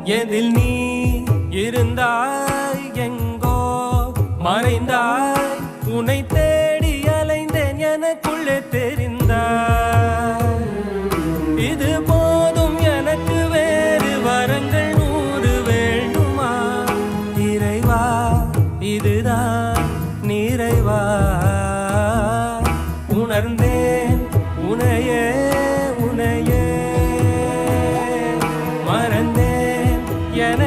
எதில் நீ இருந்தாய் எங்கோ மறைந்தாய் உன்னை தேடி அலைந்தேன் எனக்குள்ளே தெரிந்தாய் இது போதும் எனக்கு வேறு வரங்கள் 100 வேண்டுமா இறைவா இதுதான் நிறைவா உணர்ந்தேன் உனையே உனையே மறந்தேன் என